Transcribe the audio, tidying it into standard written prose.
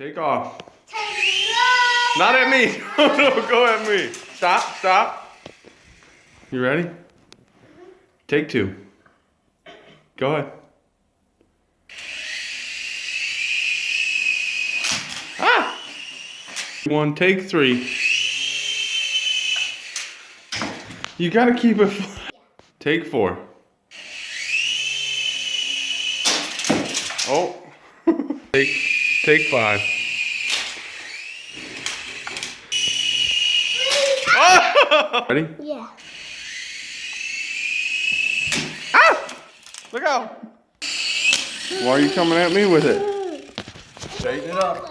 Take off. Not at me. No, go at me. Stop, stop. You ready? Take two. Go ahead. Ah! One, take three. You gotta keep it. Take four. Oh. Take five. Oh! Ready? Yeah. Ah! Look out! Why are you coming at me with it? Straighten it up.